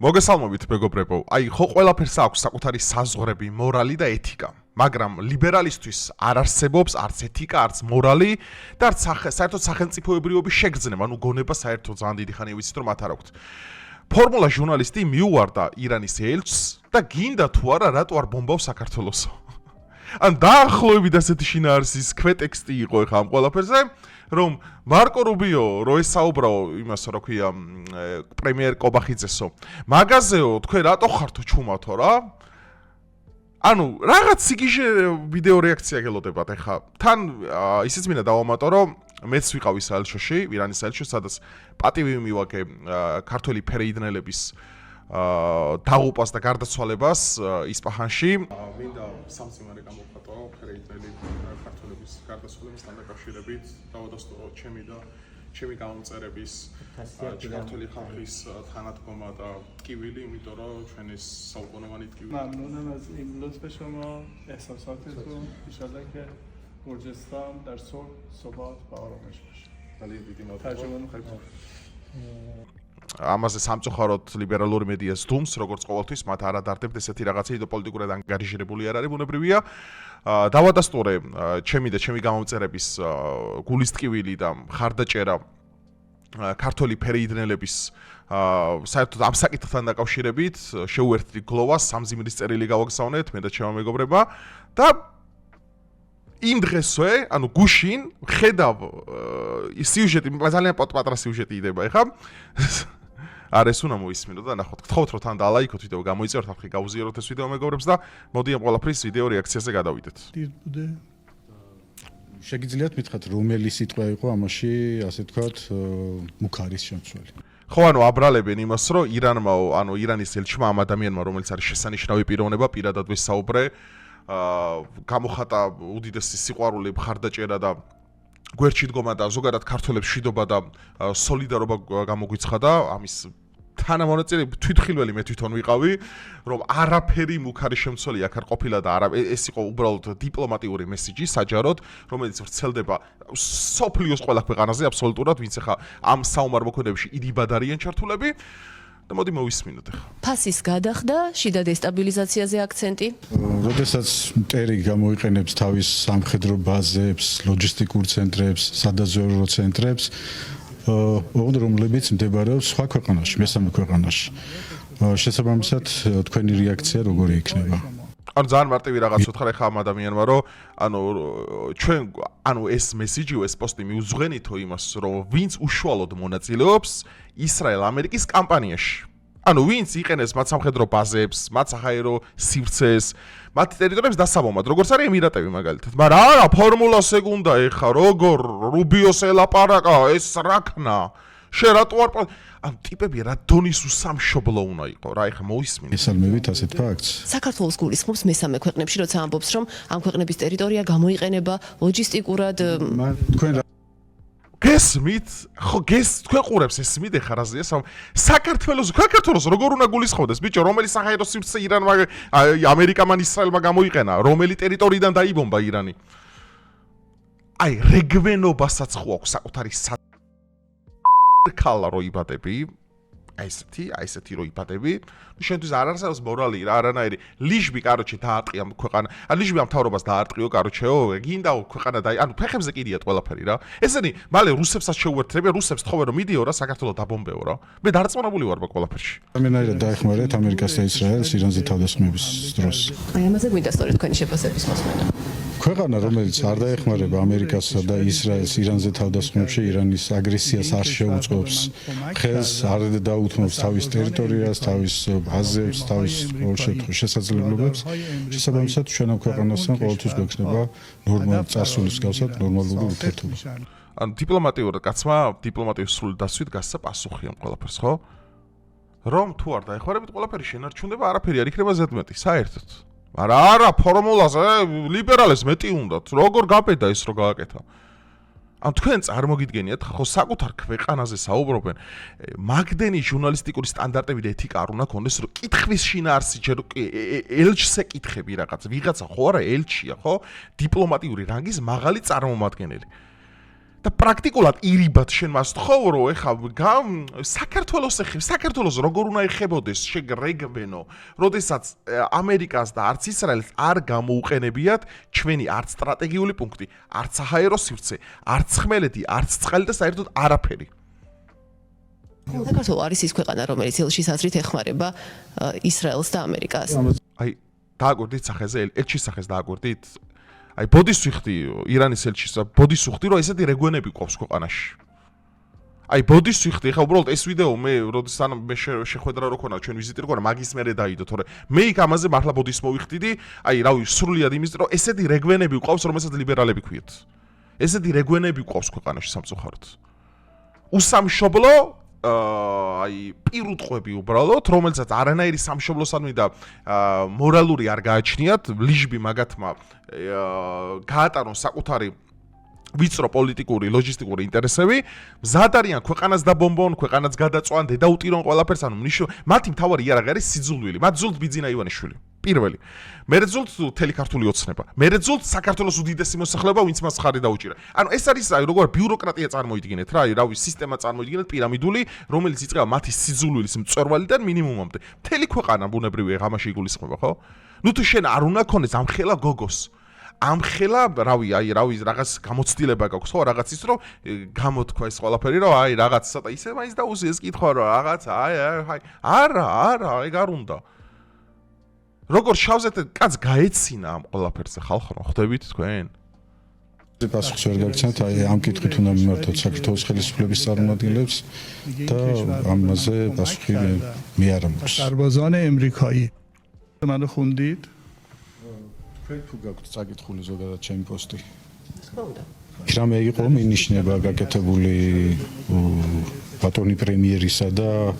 მოგესალმებით მეგობრებო, აი ხო ყველაფერს აქვს საკუთარი საზღვრები, მორალი და ეთიკა, მაგრამ ლიბერალისტვის არ არსებობს არც ეთიკა, არც მორალი და არც საერთოდ სახელმწიფოებრიობის შეგრძნება, ანუ გონება საერთოდ ძალიან დიდი ხანია ვიცით რომ მათ არ აქვთ. ფორმულა ჟურნალისტი მიუვარდა ირანის ელჩს და გინდა თუ არა რატო არ ბომბავს საქართველოსო. ან დაახლოებით ასეთი შინაარსის ქვეტექსტი იყო ეხა ამ ყველაფერზე. რომ მარკო რუბიო რო ესაუბრაო იმას რა ქვია პრემიერ კობახიძესო მაგაზეო თქვენ რატო ხართო ჩუმათო რა ანუ რაღაც სიგიჟე ვიდეო რეაქცია გელოდებათ ეხა თან ისიც მინდა დავამატო რომ მეც ვიყავ ისრაელში ირანის ელჩში სადაც პატივი მივაკე ქართველი ფერეიდნელების დაღუპვას და გარდაცვალებას ისპაჰანში მინდა სამწიმარე გამოვხატო ფერეიდნელი ქართველების გარდაცვალებასთან დაკავშირებით დავადასტურო ჩემი გამომწერების ქართული ხალხის თანადგომა და ტკივილი იმიტომ რომ ჩვენი საუკუნოვანი ტკივილი ممنونم از این لطف شما احساساتتون ایشالله که گرجستان در صلح ثبات و آرامش باشه ترجمه می‌خواید ამაზე სამწუხაროდ ლიბერალური მედიას დუმს როგორც ყოველთვის მათ არ ადარდებთ ესეთი რაღაცა იდო პოლიტიკურად ანგარიშებული არ არის ბუნებრივია დავადასტურე ჩემი და ჩემი გამომწერების გულისტკივილი და ხარდაჭერა ქართული ფერეიდნელების საერთოდ ამ საკითხთან დაკავშირებით შეუერთდი გლოვას სამზიმრის წერილი გავაგზავნეთ მე და ჩემმა მეგობრებმა და იმ დღესვე, ანუ გუშინ ხედავ სიუჟეტი, ძალიან პატარა სიუჟეტი იდება, ეხა არ ეს უნდა მოისმინოთ და ნახოთ, გთხოვთ რომ თან დალაიქოთ ვიდეო, გამოიწეროთ ახლა გავუზიაროთ ეს ვიდეო მეგობრებს და მოდი ამ ყველაფრის ვიდეო რეაქციაზე გადავიდეთ. შეგიძლიათ მითხრათ, რომელი სიტყვა იყო ამაში, ასე ვთქვათ, მუქარის შემცველი. ხო, ანუ აბრალებენ იმას, რომ ირანის ელჩმა ამ ადამიანმა, რომელიც არის შესანიშნავი პიროვნება, პირადად ვესაუბრე გამოხატა უდიდესი სიყვარული მხარდაჭერა და გვერდში დგომა და ზოგადად ქართველებს მშვიდობა და სოლიდარობა გამოგვიცხადა ამის თანამონაწილე თვითხილველი მე თვითონ ვიყავი რომ არაფერი მუქარი შემცველი აქ არ ყოფილა და ეს იყო უბრალოდ დიპლომატიური მესიჯი საჯაროდ რომელიც ვრცელდება სოფლიოს ყველა ქვეყანაზე აბსოლუტურად ვინც ახლა ამ საომარ მოქმედებებში იდიბად არიან ჩართულები და მოდი მოვისმინოთ ახლა. ფასის გადახდა, შიდა დესტაბილიზაციაზე აქცენტი. როდესაც მტერი გამოიყენებს თავის სამხედრო ბაზებს, ლოჯისტიკურ ცენტრებს, სადაზვერვო ცენტრებს, რომლებიც მდებარეობს სხვა ქვეყანაში, მესამე ქვეყანაში. შესაბამისად, თქვენი რეაქცია როგორი იქნება? ანუ ძალიან მარტივი რაღაც უთხრა ხა ამ ადამიანმა რომ ჩვენ ეს მესიჯი ეს პოსტი მიუძღვენითო იმას რომ ვინც უშუალოდ მონაწილეობს ისრაელ-ამერიკის კამპანიაში ანუ ვინც იყენებს მათ სამხედრო ბაზებს მათ საჰაერო სივრცეს მათ ტერიტორიებს დასაბამად როგორც არის ემირატები მაგალითად მაგრამ არა ფორმულას ეგუნდა ეხა როგორ რუბიოს ელაპარაკა ეს რაკნა შენ რატო არ ამ ტიპები რა დონის უსამშობლო უნდა იყო რა ეხა მოისმინე ესალმებით ასეთ ფაქტს საქართველოს გულისხმობს მესამე ქვეყნებში როცა ამბობს რომ ამ ქვეყნების ტერიტორია გამოიყენება ლოჯისტიკურად თქვენ გესმით ხო თქვენ ყურებს ესმით ეხა რაზეა საქართველოს როგორ უნდა გულისხმოდეს ბიჭო რომელი საჰაერო სივრცე ირანმა ამერიკამ ან ისრაელმა გამოიყენა რომელი ტერიტორიიდან დაიბომბა ირანი აი რეგვენობასაც ხო აქვს საკუთარი ქალა რო იბადები აი ესეთი რო იბადები შენთვის არ არსებობს მორალი რა არანაირი ლიჟბი კაროჩე დაარტყია ქვეყანა ან ლიჟბი ამ თავრობას დაარტყიო კაროჩეო გინდაო ქვეყანა და ანუ ფეხებზე კიდიათ ყველაფერი რა ესენი მალე რუსებსაც შეუერთდება რუსებს თხოვენ რომ მიდიო რა საქართველოს დაბომბეო რა მე დარწმუნებული ვარ ყველაფერში ამენაირად დაეხმარეთ ამერიკას და ისრაელს ირანზე თავდასხმების დროს აი ამაზე გვინდა სწორედ თქვენი შეფასების მოსმენა ქვეყანა რომელიც არ დაეხმარება ამერიკასა და ისრაელს ირანზე თავდასხმებში ირანის აგრესიას არ შეუწყობს ხელს არ დაუთმობს თავის ტერიტორიას თავის ბაზებს თავის ყოველ შემთხვევაში შესაძლებლობებს შესაბამისად ჩვენ ამ ქვეყანასთან ყოველთვის გვექნება ნორმალური წარსულის გავსად ნორმალური ურთიერთობა ანუ დიპლომატიურად კაცმა დიპლომატიის სრული დასვით გასცა პასუხი ამ ყველაფერს ხო რომ თუ არ დაეხმარებით ყველაფერი შენარჩუნდება არაფერი არ იქნება ზედმეტი საერთოდ არა ფორმულაზე ლიბერალებს მეტი უნდათ როგორ გაბედა ეს რო გააკეთა ან თქვენ წარმოგიდგენიათ ხო საკუთარ ქვეყანაზე საუბრობენ მაგდენი ჟურნალისტიკური სტანდარტები და ეთიკა არ უნდა ქონდეს რომ კითხვის შინაარსი ჯერ ელჩს ეკითხები რაღაცა ვიღაცა ხო არა ელჩია ხო დიპლომატიური რანგის მაღალი წარმომადგენელი და პრაქტიკულად ირიბად შენ მას თხოვ, რომ ეხა საქართველოს როგორ უნდა ეხებოდეს შეგრეგბენო, როდესაც ამერიკას და არც ისრაელს არ გამოუყენებიათ ჩვენი არც სტრატეგიული პუნქტი, არც საჰაერო სივრცე, არც ხმელეთი, არც წყალი და საერთოდ არაფერი. საქართველო არის ის ქვეყანა, რომელიც ელჩის აზრით ეხმარება ისრაელს და ამერიკას. აი, დააკვირდით სახეზე, ელჩის სახეს დააკვირდით. აი, ბოდის ვიხდი ირანის ელჩის, ბოდის ვიხდი, რომ ესეთი რეგვენები ყავს ქვეყანაში. აი, ბოდის ვიხდი, ეხლა უბრალოდ ეს ვიდეო მე როდესაც მე შეხვედრა რო ქონა ჩვენ ვიზიტი რო ქონა, მაგის მერე დაიდო, თორე მე იქ ამაზე მართლა ბოდის მოვიხდიდი, აი, რავი, სრულიად იმის, რომ ესეთი რეგვენები ყავს, რომელსაც ლიბერალები ქვიათ. ესეთი რეგვენები ყავს ქვეყანაში სამწუხაროდ. უსამშობლო აი პირუტყვები უბრალოდ, რომელსაც არანაირი სამშობლოსადმი და მორალური არ გააჩნიათ, ლიჟბი მაგათმა გაატარონ საკუთარი ვიწრო პოლიტიკური, ლოჯისტიკური ინტერესები, მზად არიან ქვეყანას დაბომბონ, ქვეყანას გადაწვან, დედაუტირონ ყველაფერს, ანუ მათი მთავარი იარაღი არის სიძულვილი, მათ ზულთ ბიძინა ივანიშვილი. პირველი. მერე ზულთ თელი ქართული ოცნება. მერე ზულთ საქართველოს უდიდესი მოსახლეობა, ვინც მას ხარი დაუჭირა. ანუ ეს არის როგორ ბიუროკრატია წარმოიდგინეთ რა, რავი, სისტემა წარმოიდგინეთ პირამიდული, რომელიც იწყება მათი სიძულვილის მწვერვალიდან მინიმუმამდე. მთელი ქვეყანა ბუნებრივია ღამაში იგულისხმება, ხო? ნუ თუ შენ არ უნდა ქონდეს ამხელა გოგოს. ამხელა, რავი, რაღაც გამოცდილება გაქვს, ხო, რაღაც ის რომ გამოთქვა ეს ყველაფერი, რომ აი რაღაც ცოტა ისე მაინც დაუსი ეს კითხვა, რომ რაღაც არა, ეგ არ უნდა. როგორ შავზეთ კაც გაეცინა ამ ყველაფერზე ხალხო, ხვდებით თქვენ? პასუხს ვერ გაგცემთ, აი ამ კითხვით უნდა მიმართოთ საქართველოს ხელისუფლების წარმომადგენლებს და ამაზე პასუხი მე არ მაქვს. سربازان امریکایی منو خوندید؟ თქვენ თუ გაქვთ წაკითხული ზოგადად ჩემი პოსტი? რა უნდა? რამე იყო მინიშნება გაკეთებული ბატონი პრემიერისა და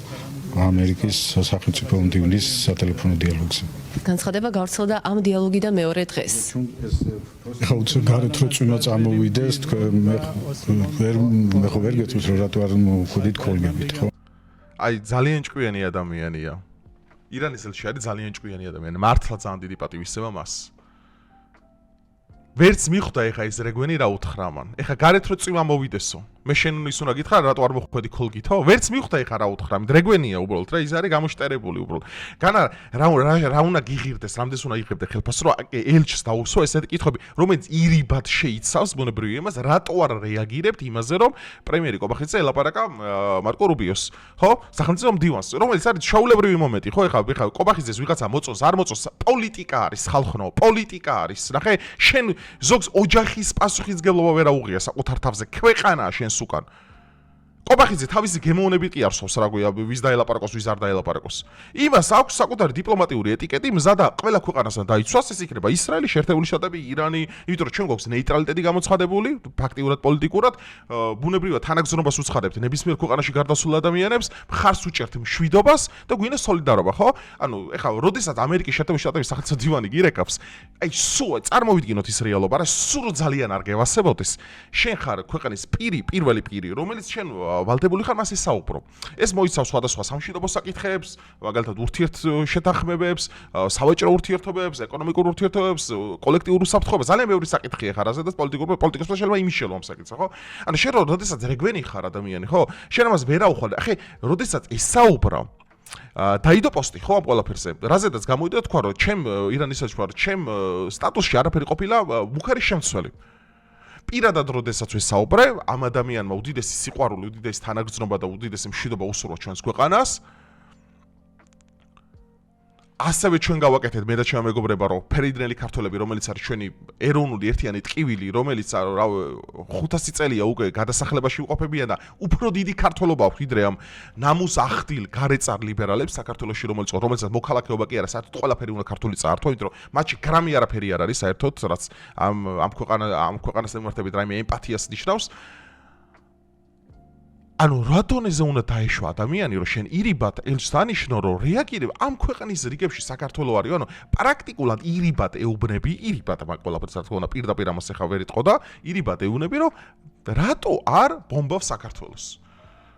ამერიკის სახელმწიფო მდივნის სატელეფონო დიალოგზე. განცხადება გავრცელდა ამ დიალოგიდან მეორე დღეს. ეხლა უცებ გარეთ რო წვიმა წამოვიდეს, თქვენ მე ხო ვერ გეტყვით რომ რატო არ მოხვიდით კოლგებით, ხო? აი ძალიან ჭკვიანი ადამიანია. ირანის ელჩი არის ძალიან ჭკვიანი ადამიანი. მართლა ძალიან დიდი პატივისცემა მას. ვერც მიხვდა ეხა ეს რეგვენი რა უთხრა მან. ეხა გარეთ რო წვიმა მოვიდესო. მე შენ ის უნდა გითხრა რატო არ მოხვედი კოლგითო? ვერც მიხვდა ეხა რა უთხრა. რეგვენია უბრალოდ რა, ის არის გამოშტერებული უბრალოდ. განა რა უნდა გიღირდეს, რამდენს უნდა იღებდე ხელფასს, რომ ელჩს დაუსვა ესეთი კითხვები, რომელიც ირიბად შეიცავს ბუნებრივი იმას, რატო არ რეაგირებთ იმაზე, რომ პრემიერი კობახიძე ელაპარაკა მარკო რუბიოს, ხო? სახელმწიფო მდივანს, რომელიც არის ჩაულებრივი მომენტი, ხო? ეხა კობახიძეს ვიღაცა მოწონს, არ მოწონს, პოლიტიკა არის ხალხო, პოლიტიკა არის. ნახე, შენ ზოგს ოჯახის პასუხისმგებლობა ვერ აუღია საკუთარ თავზე, ქვეყანაა შენს უკან. კობახიძე თავისი გემოვნები კი არ სვავს, რა გვია, ვის დაელაპარაკოს, ვის არ დაელაპარაკოს. იმას აქვს საკუთარი დიპლომატიური ეტიკეტი, მზადა ყველა ქვეყანასთან დაიცვას, ეს იქნება ისრაელი, შეერთებული შტატები, ირანი, იმიტომ რომ ჩვენ გვაქვს ნეიტრალიტეტი გამოცხადებული, ფაქტიურად პოლიტიკურად, ბუნებრივად თანაგზნობას უცხადებთ ნებისმიერ ქვეყანაში გარდასულ ადამიანებს, მხარს უჭერთ მშვიდობას და გვინდა სოლიდარობა, ხო? ანუ ეხლა, როდესაც ამერიკის შეერთებული შტატების სახელმწიფო დივანი გირეკავს, აი სულ წარმოვიდგინოთ ის რეალობა, რა სულ ძალიან არ გევასებოდეს. შენ ხარ ქვეყნის პირველი პირი, რომელიც შენ ვალდებული ხარ მას ესაუბრო. ეს მოიცავს სხვადასხვა სამშვიდობო საკითხებს, მაგალითად ურთიერთშეთანხმებებს, სავაჭრო ურთიერთობებს, ეკონომიკურ ურთიერთობებს, კოლექტიურ უსაფრთხოებას, ძალიან ბევრი საკითხია ხარ, რაზედაც პოლიტიკოსმა შეიძლება იმიშელო ამ საკითხზე, ხო? ანუ შენ როდესაც რეგვენი ხარ ადამიანი, ხო? შენ ამას ვერ აუხვალ. ახე, როდესაც ესაუბრა დაიდო პოსტი ხო ამ ყველაფერზე. რაზედაც გამოვიდა თქვა, რომ ჩემ ირანის საჩვარ, ჩემ სტატუსში არაფერი ყოფილა მუქარი შემცველი. პირადად როდესაც ვესაუბრე, ამ ადამიანმა უდიდესი სიყვარული, უდიდესი თანაგრძნობა და უდიდესი მშვიდობა უსურვა ჩვენს ქვეყანას. ასევე ჩვენ გავაკეთეთ მე და ჩემი მეგობრება, რომ ფერიდნელი ქართველები, რომელიც არის ჩვენი ეროვნული ერთიანი ტკივილი, რომელიც 500 წელია უკვე გადასახლებაში უყოფებიან და უფრო დიდი ქართველობა აქვს ვიდრე ამ ნამუს ახდილ გარეწარ ლიბერალებს საქართველოში, რომელსაც მოქალაქეობა კი არა, საერთოდ ყველაფერი უნდა ქართული წაართვა, იმიტომ რომ მათში გრამი არაფერი არ არის საერთოდ, რაც ამ ქვეყანას ემართებით რაიმე ემპათიას ნიშნავს. ანუ რა დონეზე უნდა დაეშვა ადამიანი, რომ შენ ირიბად ელჩს დანიშნო, რომ რეაგირებ ამ ქვეყნის რიგებში საქართველოს არის, ანუ პრაქტიკულად ირიბად ეუბნები, ირიბად მაგ ყველაფერს რა თქმა უნდა პირდაპირ ამას ეხა ვერ იტყო და ირიბად ეუბნები, რომ რატო არ ბომბავს საქართველოს.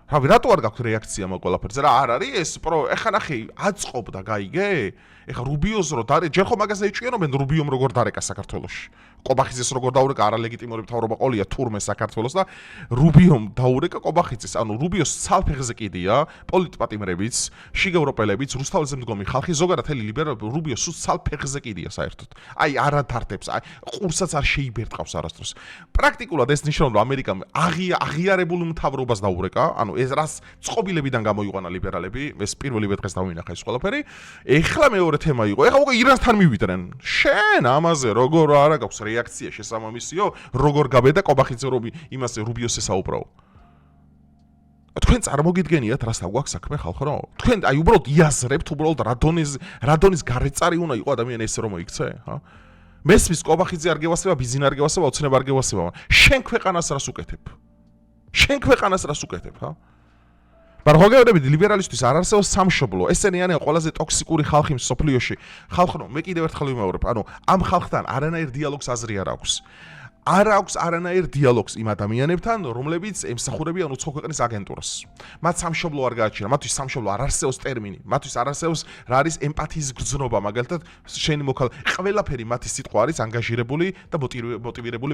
რავი, რატო არ გაქვთ რეაქცია მაგ ყველაფერზე? რა არ არის ეს ეხა ნახე, აწყობდა, გაიგე? ეხა რუბიოს რო დარე, ჯერ ხომ მაგაზე ეჭვიანობენ რუბიომ როგორ დარეკა საქართველოში. კობახიძეს როგორ დაურეკა არალეგიტიმური მთავრობა ყოლია თურმე საქართველოს და რუბიომ დაურეკა კობახიძეს. ანუ რუბიოს ცალფეხზე კიდია, პოლიტპატიმრებიც, შიგევროპელებიც, რუსთაველზე მდგომი ხალხი, ზოგადად ელი ლიბერალები რუბიოს სულ ცალფეხზე კიდია საერთოდ. აი არ ათართებს, აი ყურსაც არ შეიბერტყავს არასდროს. პრაქტიკულად ეს ნიშნავს, რომ ამერიკამ აღიარებულ მთავრობას დაურეკა, ანუ ეს რას წყობილებიდან გამოიყვანა ლიბერალები, ეს პირველივე დღეს დავინახა ეს ყველაფერი. ეხლა მეორე თემა იყო. ეხლა უკვე ირანსთან მივიდნენ. შენ ამაზე როგორ არა გაქვს რეაქცია შესაბამისიო, როგორ გაბედა კობახიძე რომ იმასე რუბიოს ესაუბრაო. თქვენ წარმოგიდგენიათ რასთან გვაქვს საქმე ხალხო? თქვენ აი უბრალოდ იაზრებთ უბრალოდ რადონის გარეწარი უნდა იყო ადამიანი ესე რომ მოიქცე, ჰა? მესმის კობახიძე არ გევასება, ბიზინა არ გევასება, ოცნება არ გევასება. შენ ქვეყანას რას უკეთებ? შენ ქვეყანას რას უკეთებ, ჰა? მაგრამ ხოგეოდებით ლიბერალისტვის არ არსებობს სამშობლო. ესენი არიან ყველაზე ტოქსიკური ხალხი მსოფლიოში. ხალხო, მე კიდევ ერთხელ ვიმეორებ, ანუ ამ ხალხთან არანაირ დიალოგს აზრი არ აქვს. არ აქვს არანაირ დიალოგს იმ ადამიანებთან, რომლებიც ემსახურებიან უცხო ქვეყნის აგენტურას. მათ სამშობლო არ გააჩნია, მათთვის სამშობლო არ არსებობს ტერმინი, მათთვის არ არსებობს რა არის ემპათიის გრძნობა, მაგალითად, შენი ყველაფერი მათი სიტყვა არის ანგაჟირებული და მოტივირებული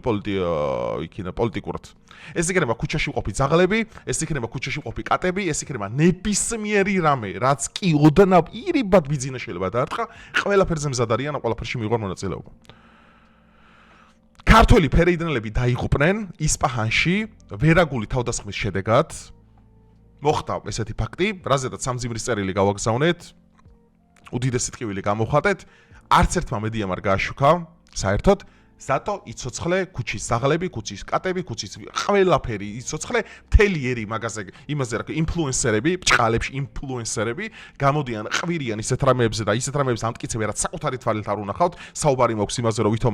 პოლიტიკურად. ეს იქნება ქუჩაში მყოფი ძაღლები, ეს იქნება ქუჩაში მყოფი კატები, ეს იქნება ნებისმიერი რამე, რაც კი ოდნავ ირიბად ბიძინა შეიძლება დაარტყა, ყველაფერზე მზად არიან ამ ყველაფერში მიიღონ მონაწილეობა. ქართველი ფერეიდნელები დაიღუპნენ ისპაჰანში ვერაგული თავდასხმის შედეგად. მოხდა ესეთი ფაქტი, რაზედაც სამძიმრის წერილი გავაგზავნეთ, უდიდესი ტკივილი გამოვხატეთ, არც ერთმა მედიამ არ გააშუქა, საერთოდ ზატო იცოცხლე ქუჩის ძაღლები, ქუჩის კატები, ქუჩის ყველაფერი იცოცხლე, მთელი ერი მაგაზე იმაზე რა ინფლუენსერები, ბჭყალებში ინფლუენსერები გამოდიან, ყვირიან ისეთ რამეებზე და ისეთ რამეებს ამტკიცებენ, რაც საკუთარი თვალით არ უნახავთ. საუბარი მოაქვს იმაზე, რომ ვითომ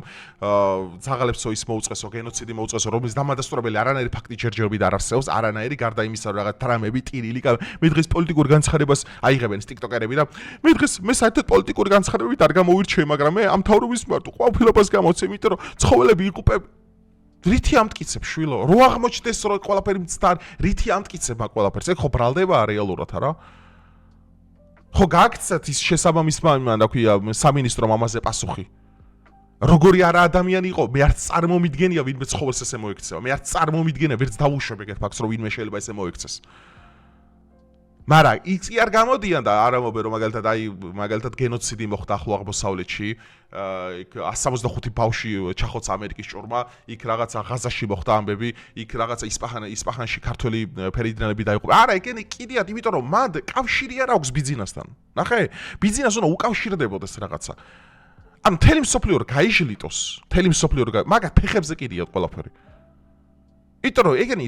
ძაღლებსო ის მოუწესო, გენოციდი მოუწესო, რომლის დამადასტურებელი არანაირი ფაქტი ჯერჯერობით არ არსებობს, არანაირი გარდა იმისა, რომ რაღაც ტრამები, ტირილი, მე დღეს პოლიტიკურ განცხადებას აიღებენ TikTok-ერები და მე საერთოდ პოლიტიკური განცხადებებით არ გამოვირჩე, მაგრამ მე ამ თავრობის მიმართ ყოფილობას გამოცემ, იმიტომ ცხოველები იყופებ. რითი ამტკიცებ შვილო? რო აღმოჩნდეს რომ ყველაფერი მცდარ, რითი ამტკიცებ მაგ ყველაფერს? ეგ ხო ბრალდება რეალურად არა? ხო გააქცეთ ის შესაბამის მან და ქვია სამინისტრომ ამაზე პასუხი. როგორი არა ადამიანი იყო, მე არც წარმომიდგენია ვინმე ცხოველს ესე მოექცევა. მე არც წარმომიდგენია, ვერც დავუშვებ ეგეთ ფაქტს, რომ ვინმე შეიძლება ესე მოექცეს. მაგრამ ის არ გამოდიან და არ ამობენ რომ მაგალითად გენოციდი მოხდა ახლო აღმოსავლეთში, იქ 165 ბავშვი ჩახოცა ამერიკის ჭორმა, იქ რაღაცა ღაზაში მოხდა ამბები, იქ რაღაცა ისპაჰანში ქართველი ფერეიდნელები დაიღუპა. არა, ეგენი კიდიათ, იმიტომ რომ მანდ კავშირი არ აქვს ბიზნესთან. ნახე, ბიზნეს უნდა უკავშირდებოდეს რაღაცა. ან მთელი მსოფლიო გაიჟლიტოს, მთელი მსოფლიო მაგათ ფეხებზე კიდიათ ყველაფერი. იმიტომ რომ ეგენი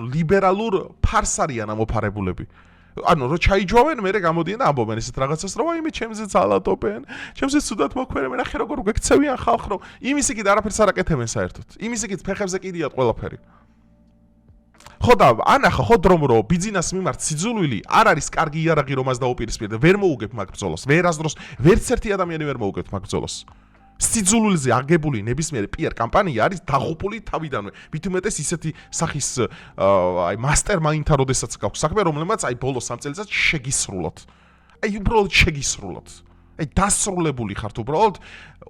ლიბერალურ ფარს არიან ამოფარებულები. ანუ რო ჩაიჯვავენ, მე გამოდიან და ამბობენ ესეთ რაღაცას, რომ აი მე ჩემზე ძალადობენ, ჩემზე ცუდად მოქმედენ, ნახე როგორ გექცევიან ხალხ, რომ იმის იქით არაფერს არ აკეთებენ საერთოდ. იმის იქით ფეხებზე კიდიათ ყველაფერი. ხო და ანახა ხო დრომ რო ბიზნეს მიმართ სიძულვილი არ არის კარგი იარაღი რომ მას დაუპირისპირდე, ვერ მოუგებ მაგ ბრძოლას, ვერასდროს ვერც ერთი ადამიანი ვერ მოუგებთ მაგ ბრძოლას. სიძულვილზე აგებული ნებისმიერი PR კამპანია არის დაღუპული თავიდანვე. მით უმეტეს ისეთი სახის აი მასტერმაინდთან როდესაც გაქვს საქმე, რომელმაც აი ბოლოს 3 წელიწადს შეგისრულოთ. აი უბრალოდ შეგისრულოთ. აი დასრულებული ხართ უბრალოდ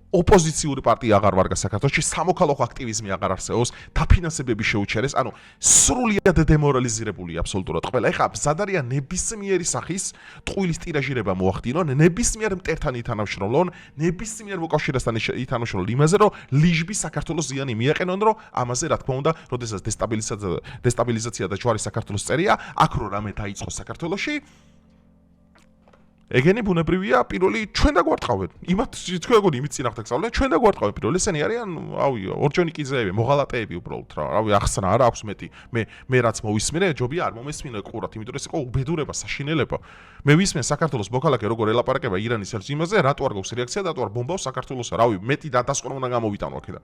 ოპოზიციური პარტია აღარ ვარგა საქართველოში, სამოქალაქო აქტივიზმი აღარ არსებობს, დაფინანსებები შეუჩერეს, ანუ სრულიად დემორალიზირებული აბსოლუტურად ყველა. ეხლა მზადარია ნებისმიერი სახის ტყუილის ტირაჟირება მოახდინონ, ნებისმიერ მტერთან ითანამშრომლონ, ნებისმიერ მოკავშირესთან ითანამშრომლონ იმაზე, რომ ლიჟბი საქართველოს ზიანი მიაყენონ, რომ ამაზე რა თქმა უნდა, როდესაც დესტაბილიზაცია და ჯვარი საქართველოს წერია, აქ რო რამე დაიწყო საქართველოში, ეგენი ბუნებრივია პირველი ჩვენ დაგვარტყავენ. იმათ თქვენ გონი იმით წინახდა გსავლენ, ჩვენ დაგვარტყავენ პირველი. ესენი არიან, რავი, ორჯონიკიზეები, მოღალატეები უბრალოდ რა. რავი, ახსნა არა აქვს მეტი. მე რაც მოვისმინე, ჯობია არ მომესმინე ყურად, იმიტომ რომ ეს იყო უბედურება, საშინელება. მე ვისმენ საქართველოს მოქალაქე როგორ ელაპარაკება ირანის რჟიმაზე, რატო არ გვაქვს რეაქცია, რატო არ ბომბავს საქართველოს. რავი, მეტი დასკვნა უნდა გამოვიტანო აქედან.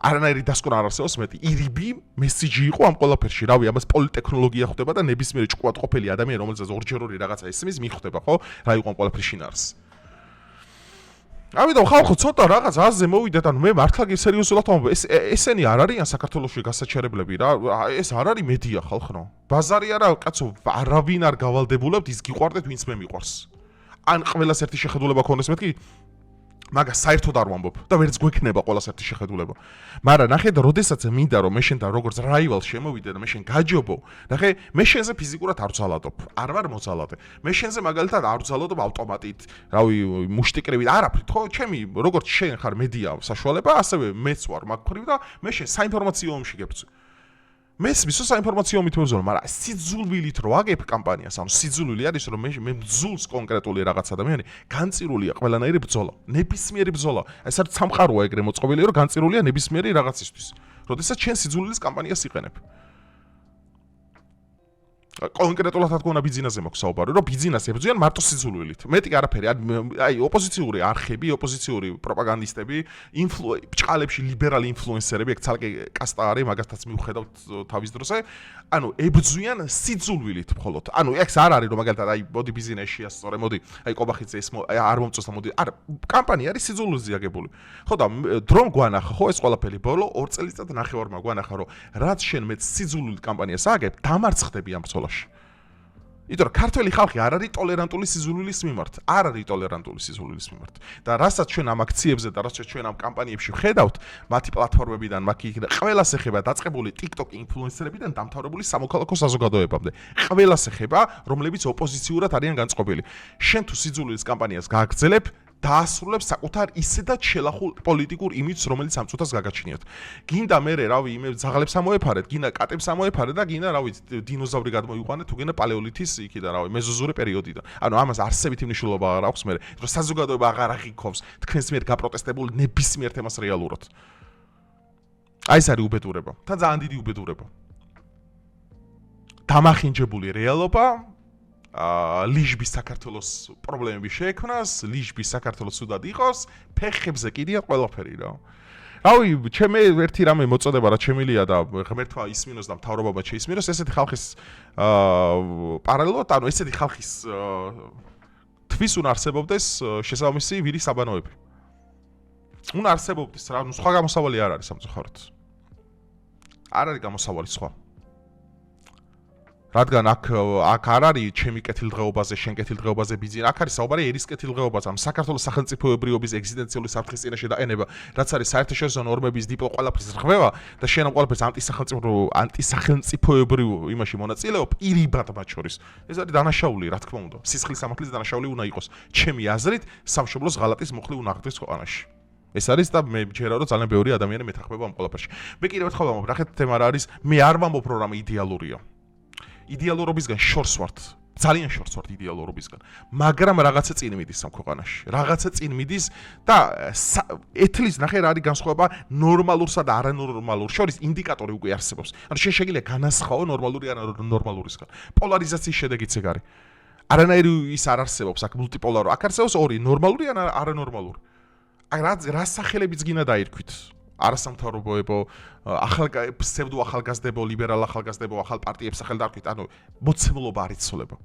არანაირი დასკვნა არ არსებობს მეტი. ირიბი მესიჯი იყო ამ ყველაფერში. რავი, ამას პოლიტექნოლოგია ხვდება და ნებისმიერი ჭკუატყოფელი ადამიანი, რომელსაც ორჯერ ორი რაღაცა ისმის, მიხვდება, ხო? რა იყო ამ ყველაფრის შინაარსი. ამიტომ ხალხო ცოტა რაღაც აზზე მოვიდეთ, ანუ მე მართლა სერიოზულად ვამბობ, ესენი არ არიან საქართველოში გასაჩერებლები რა, ეს არ არის მედია ხალხო. ბაზარი არა, კაცო, არავინ არ გავალდებულებთ, ის გიყვარდეთ, ვინც მე მიყვარს. ან ყველას ერთი შეხედულება ქონდეს მეთქი, მაგას საერთოდ არ ვამბობ და ვერც გვექნება ყველას ერთი შეხედულება. მაგრამ ნახე და როდესაც მინდა რომ მე შენთან როგორც რაივალ შემოვიდე და მე შენ გაჯობო, ნახე, მე შენზე ფიზიკურად არ ვძალადობ. არ ვარ მოძალადე. მე შენზე მაგალითად არ ვძალადობ ავტომატით, რავი, მუშტიკრებით, არაფრით, ხო, ჩემი როგორც შენ ხარ მედია საშუალება, ასევე მეც ვარ მაგ ხრივ და მე შენ საინფორმაციო ომში გებწვი. მესმის საინფორმაციო ომით მებრძოლ, მაგრამ სიძულვილით რო აგებ კამპანიას, ანუ სიძულვილი არის რომ მე მძულს კონკრეტული რაღაც ადამიანი, განწირულია ყველანაირი ბრძოლა, ნებისმიერი ბრძოლა. ეს არის სამყაროა ეგრე მოწყობილი, რომ განწირულია ნებისმიერი რაღაცისთვის. როდესაც ჩვენ სიძულვილის კამპანიას იყენებ. კონკრეტულად თქონა ბიზნესზე მაქვს საუბარი, რომ ბიზნესს ებრძვიან მარტო სიძულვილით. მეტი არაფერი, აი ოპოზიციური არხები, ოპოზიციური პროპაგანდისტები, ბჭყალებში ლიბერალი ინფლუენსერები, ეგ ცალკე კასტა არის, მაგათაც მივხედავთ თავის დროზე. ანუ ებრძვიან სიძულვილით მხოლოდ. ანუ ეს არ არის რომ მაგალითად აი მოდი ბიზნესშია სწორე, მოდი აი ყობახიძე ეს არ მომწონს და მოდი. არა, კამპანია არის სიძულვილზე აგებული. ხო და დრომ გვანახა, ხო ეს ყველაფერი ბოლო 2 წელიწად ნახევარმა გვანახა, რომ რაც შენ მეც სიძულვილით კამპანიას აგებ, დამარცხდები ამ ბრძოლაში. იმიტომ რომ ქართველი ხალხი არ არის ტოლერანტული სიზულვილის მიმართ, არ არის ტოლერანტული სიზულვილის მიმართ. და რასაც ჩვენ ამ აქციებზე და რასაც ჩვენ ამ კამპანიებში ვხედავთ, მათი პლატფორმებიდან, ყველას ეხება დაწყებული TikTok ინფლუენსერებიდან დამთავრებული სამოქალაქო საზოგადოებამდე. ყველას ეხება, რომლებიც ოპოზიციურად არიან განწყობილი. შენ თუ სიზულვილის კამპანიას გააგრძელებ, დაასრულებს საკუთარ ისედაც შელახულ პოლიტიკურ იმიჯს, რომელიც ამ წუთას გაგაჩნიათ. გინდა მე რავი, იმე ზაღლებს ამოეფარეთ, გინდა კატებს ამოეფარეთ და გინდა რავი, დინოზავრი გადმოიყვანეთ, თუ გინდა პალეოლითის იქიდან რავი, მეზოზოური პერიოდიდან. ანუ ამას არსებითი მნიშვნელობა არ აქვს მე, რომ საზოგადოება აღარ აღიქოვს თქვენს მიერ გაპროტესტებულ ნებისმიერ თემას რეალურად. აი ეს არის უბედურება. თან ძალიან დიდი უბედურება. დამახინჯებული რეალობა ლიჟბის საქართველოს პრობლემები შეექმნას, ლიჟბის საქართველოს სუდად იყოს, ფეხებზე კიდია ყველაფერი რა. რავი, ჩემი ერთი რამე მოწოდება რა შემილია და ღმერთმა ისმინოს და მთავრობობა შეისმინოს, ესეთი ხალხის პარალელურად, ანუ ესეთი ხალხის თვის უნდა არსებობდეს შესაბამისი ვირი საბანოები. უნდა არსებობდეს რა, სხვა გამოსავალი არ არის სამწუხაროდ. არ არის გამოსავალი სხვა. რადგან აქ არ არის ჩემი კეთილდღეობაზე, შენ კეთილდღეობაზე ბიზნესი, აქ არის საუბარი ერის კეთილდღეობაზე, ამ საქართველოს სახელმწიფოებრიობის ეგზისტენციური საფრთხის წინაშე დაყენება, რაც არის საერთაშორისო ნორმების დიპლო ყველაფრის რღვევა და შენ ამ ყველაფერს ანტისახელმწიფოებრივ იმაში მონაწილეობ, პირიბად მათ შორის. ეს არის დანაშაული, რა თქმა უნდა. სისხლის სამართლის დანაშაული უნდა იყოს. ჩემი აზრით, სამშობლოს ღალატის მოხლი უნდა აღდგეს ქვეყანაში. ეს არის და მე მჯერა რომ ძალიან ბევრი ადამიანი მეთანხმება ამ ყველაფერში. მე კიდევ ერთხელ ვამბობ, ნახეთ თემა რა არის, მე არ ვამბობ რომ რამე იდეალურია. იდეალურობისგან შორს ვართ, ძალიან შორს ვართ იდეალურობისგან, მაგრამ რაღაცა წინ მიდის ამ ქვეყანაში. რაღაცა წინ მიდის და ეთლის ნახე რა არის განსხვავება ნორმალურსა და არანორმალურ შორის ინდიკატორი უკვე არსებობს. ანუ შენ შეგიძლია განასხვაო ნორმალური ან არანორმალურისგან. პოლარიზაციის შედეგიც ეგ არის. არანაირი ის არ არსებობს, აქ მულტიპოლარო. აქ არსებობს ორი, ნორმალური ან არანორმალური. აი რა სახელებიც გინდა დაირქვით. არასამთავრობოებო, ფსევდო ახალგაზრდებო, ლიბერალ ახალგაზრდებო, ახალ პარტიებს სახელ დარქვით, ანუ მოცემულობა არ იცოლება.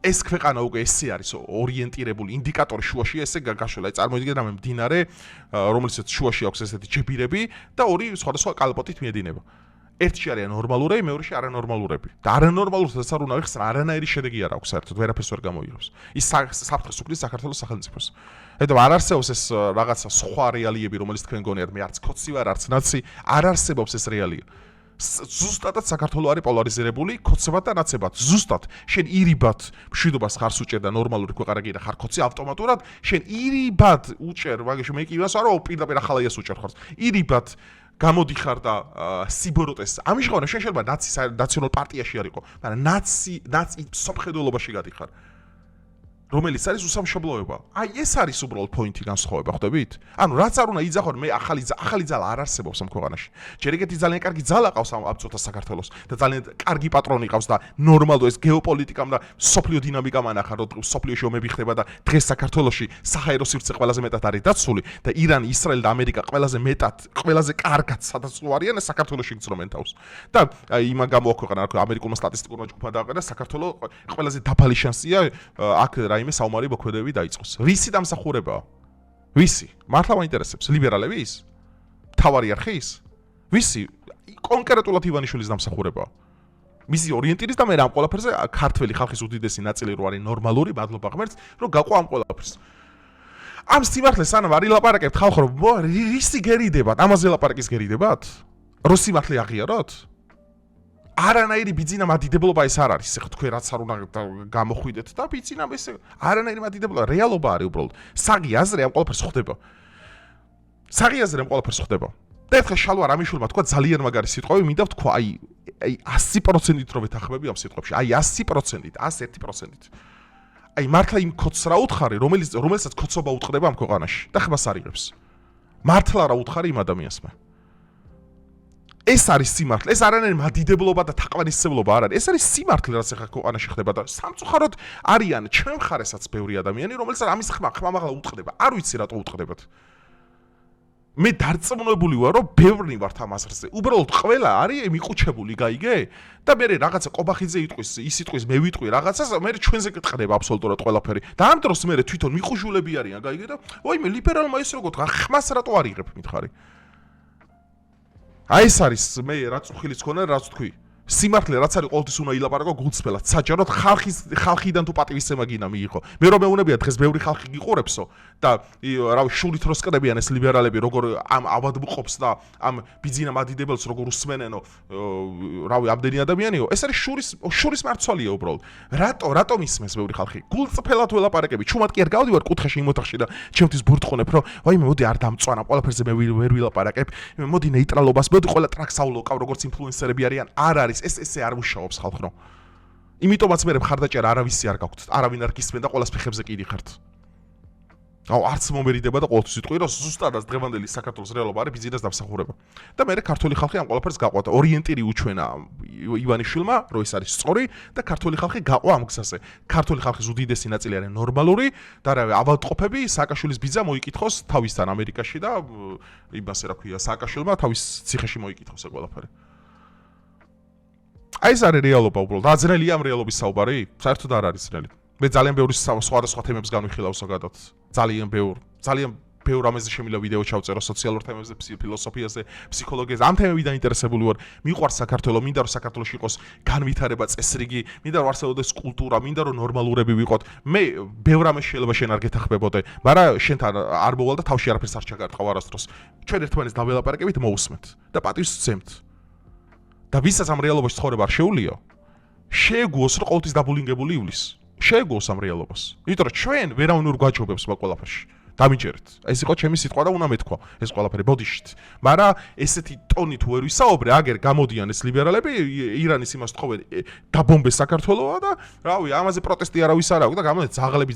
ეს ქვეყანა უკვე ესე არის ორიენტირებული ინდიკატორი შუაში ესე გაშოლა. აი წარმოიდგინეთ რამე მდინარე, რომელსაც შუაში აქვს ესეთი ჯებირები და ორი სხვადასხვა კალპოტით მიედინება. ერთში არიან ნორმალურები, მეორეში არანორმალურები. და არანორმალურსაც არ უნდა ვიხსნა, არანაირი შედეგი არ აქვს საერთოდ, ვერაფერს ვერ გამოიღებს. ის საფრთხეს უქმნის საქართველოს სახელმწიფოს. ედო არ არსებობს ეს რაღაცა სხვა რეალიები, რომელიც თქვენ გონიათ, მე არც ქოცი ვარ, არც ნაცი, არ არსებობს ეს რეალია. ზუსტადად საქართველო არის პოლარიზირებული, ქოცებად და ნაცებად. ზუსტად. შენ ირიბად მშვიდობას ხარს უჭერ და ნორმალური ქვეყანა გინდა ხარ ქოცი ავტომატურად, შენ ირიბად უჭერ, მაგაში მე კი ვასვარო, პირდაპირ ახალაიას უჭერ ხარს. ირიბად გამოდიხარ და სიბოროტეს. ამის შეხედვით შენ შეიძლება ნაციონალ პარტიაში არ იყო, მაგრამ ნაცი სოფხედულობაში გადიხარ. რომელიც არის უსამშობლოება. აი ეს არის უბრალოდ პოინტი განსხვავება, ხვდებით? ანუ რაც არ უნდა იძახონ, მე ახალი ძალა არ არსებობს ამ ქვეყანაში. ჯერ ეგეთი ძალიან კარგი ძალა ყავს ამ წუთას საქართველოს და ძალიან კარგი პატრონი ყავს და ნორმალურად ეს გეოპოლიტიკამ და სოფლიო დინამიკამ ანახა, რომ სოფლიოში ომები ხდება და დღეს საქართველოში საჰაერო სივრცე ყველაზე მეტად არის დაცული და ირანი, ისრაელი და ამერიკა ყველაზე კარგად სადაც არიან საქართველოში გწრომენ თავს. და იმან გამოაქვეყნა ამერიკულმა სტატისტიკურმა ჯგუფმა დააყენა საქართველოს ყველაზე დაბალი შანსია აქ რაიმე საომარი მოქმედებები დაიწყოს. რისი დამსახურებაა? ვისი? მართლა მაინტერესებს ლიბერალები ის? თავარი არხი ის? ვისი? კონკრეტულად ივანიშვილის დამსახურებაა. მისი ორიენტირის და მე ამ ყველაფერზე ქართველი ხალხის უდიდესი ნაწილი რო არის ნორმალური, მადლობა ღმერთს, რომ გაყვა ამ ყველაფერს. ამ სიმართლეს სანამ არ ილაპარაკებთ ხალხო, რომ რისი გერიდებათ? ამაზე ლაპარაკის გერიდებათ? რო სიმართლე აღიაროთ? არანაირი ბიძინა მადიდებლობა ეს არ არის. ეხლა თქვენ რაც არ უნდა გამოხვიდეთ და ბიძინა ეს არანაირი მადიდებლობა რეალობა არის უბრალოდ. საღი აზრი ამ ყველაფერს ხდება. საღი აზრი ამ ყველაფერს ხდება. და ეხლა შალვა რამიშვილმა თქვა ძალიან მაგარი სიტყვები, მინდა ვთქვა, აი 100%-ით რო ვეთანხმები ამ სიტყვებში, აი 100%-ით, 101%-ით. აი მართლა იმ კოდს რა უთხარი, რომელსაც კოდსობა უტყდება ამ ქვეყანაში და ხმას არ იღებს. მართლა რა უთხარი იმ ადამიანს მე. ეს არის სიმართლე, ეს არანაირი მადიდებლობა და თაყვანისმცემლობა არ არის. ეს არის სიმართლე, რაც ახლა ქვეყანაში ხდება და სამწუხაროდ არიან ჩვენ მხარესაც ბევრი ადამიანი, რომელსაც ამის ხმამაღლა უტყდება. არ ვიცი რატო უტყდებათ. მე დარწმუნებული ვარ, რომ ბევრი ვართ ამ აზრზე. უბრალოდ ყველა არის მიყუჩებული, გაიგე? და მე რაღაცა ყობახიძე იტყვის, ის იტყვის, მე ვიტყვი რაღაცას, მე ჩვენზე გეტყდება აბსოლუტურად ყველაფერი. და ამ დროს მე თვითონ მიყუჟულები არიან, გაიგე? და ვაიმე ლიბერალმა ეს როგორ თქვა, ხმას რატო არ იღებ მითხარი? აი ეს არის მე რაც უხილიც ქონა, რაც თქვი. სიმართლე რაც არის ყოველთვის უნდა ილაპარაკო გულწრფელად, საჯაროდ ხალხიდან თუ პატივისცემა გინდა მიიღო. მე რომ მეუნებია დღეს ბევრი ხალხი გიყურებსო და რავი შულით რო სკდებიან ეს ლიბერალები როგორ ამ ავადმყოფს და ამ ბიძინა მადიდებელს როგორ უსმენენო რავი ამდენი ადამიანიო, ეს არის შურის მარცვალია უბრალოდ. რატომ ისმენს ბევრი ხალხი? გულწრფელად ველაპარაკები. ჩუმად კი არ გავდივარ კუთხეში იმ ოთახში და ჩემთვის ბურთყონებ, რომ ვაიმე მოდი არ დამწვანა, ყველაფერზე მე ვერ ვილაპარაკებ. მოდი ნეიტრალობას, მოდი ყველა ტრაქს ავლოკავ, როგორც ინფლუენსერები არიან. არ არის ესე არ მუშაობს ხალხო. იმიტომაც მე მხარდაჭერა არავისი არ გაქვთ. არავინ არ გისმენ და ყოველას ფეხებზე კიდი ხართ. აუ არც მომერიდება და ყოველთვის იტყვი რომ ზუსტადაც დღევანდელი საქართველოს რეალობა არის ბიზნეს დამსახურება. და მე ქართული ხალხი ამ ყველაფერს გაყვა. ორიენტირი უჩვენა ივანიშვილმა, რომ ეს არის სწორი და ქართული ხალხი გაყვა ამ გზაზე. ქართული ხალხის უდიდესი ნაწილი არის ნორმალური და რავი ავადმყოფები სააკაშვილის ბიძა მოიკითხოს თავისთან ამერიკაში და იმას რა ქვია სააკაშვილმა თავის ციხეში მოიკითხოს ეს ყველაფერი. აი ეს არის რეალობა უბრალოდ. აძნელია ამ რეალობის საუბარი? საერთოდ არ არის ძნელი. მე ძალიან ბევრი სხვადასხვა თემებს განვიხილავ ზოგადად. ძალიან ბევრ ამაზე შემიძლია ვიდეო ჩავწერო სოციალურ თემებზე, ფილოსოფიაზე, ფსიქოლოგიაზე. ამ თემებიდან ინტერესებული ვარ. მიყვარს საქართველო, მინდა რომ საქართველოში იყოს განვითარება, წესრიგი, მინდა რომ არსებობდეს კულტურა, მინდა რომ ნორმალურები ვიყოთ. მე ბევრ ამას შეიძლება შენ არ გეთანხმებოდე, მაგრამ შენთან არ მოვალ და თავში არაფერს არ ჩაგარტყავ არასდროს. ჩვენ ერთმანეთს დაველაპარაკებით, მოусმენთ და პატივს ვცემთ. და ვისაც ამ რეალობაში ცხოვრება არ შეულიო, შეეგუოს რომ ყოველთვის დაბულინგებული ივლის. შეეგუოს ამ რეალობას. იმიტომ რომ ჩვენ ვერავინ გვაჯობებს მაგ ყველაფერში. დამიჯერეთ. ეს იყო ჩემი სიტყვა და უნდა მეთქვა ეს ყველაფერი ბოდიშით. მაგრამ ესეთი ტონით ვერ ვისაუბრე, აგერ გამოდიან ეს ლიბერალები, ირანის იმას თხოვენ დაბომბეს საქართველოა და რავი, ამაზე პროტესტი არავის არ აქვს და გამოდეთ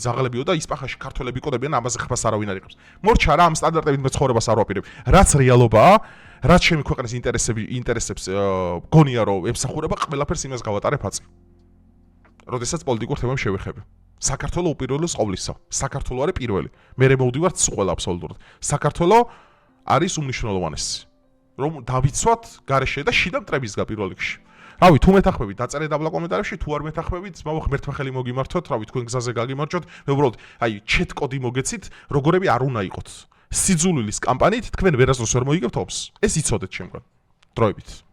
ზაღლებიო და ისპახაში ქართველები იყოდებიან, ამაზე ხმას არავინ არ იღებს. მორჩა რა ამ სტანდარტებით მე ცხოვრებას არ ვაპირებ. რაც რეალობაა, რაც ჩემი ქვეყნის ინტერესებს გონია რომ ემსახურება, ყველაფერს იმას გავატარებ აწი. როდესაც პოლიტიკურ თემებს შევეხები. საქართველო უპირველეს ყოვლისა. საქართველო არის პირველი. მე მოვდივართ ყველა აბსოლუტურად. საქართველო არის უმნიშვნელოვანესი. რომ დავიცვათ გარეშე და შიდა მტრებისგან პირველ რიგში. რავი, თუ მეთანხმებით, დაწერეთ დაბლა კომენტარებში, თუ არ მეთანხმებით, ღმერთმა ხელი მოგიმართოთ, რავი, თქვენ გზაზე გაგიმარჯვოთ. მე უბრალოდ, აი, ჩეტ კოდი მოგეცით, როგორები არ უნდა იყოთ. სიძულვილის კამპანიით თქვენ ვერასდროს ვერ მოიგებთ ოფს. ეს იცოდეთ ჩემგან. დროებით.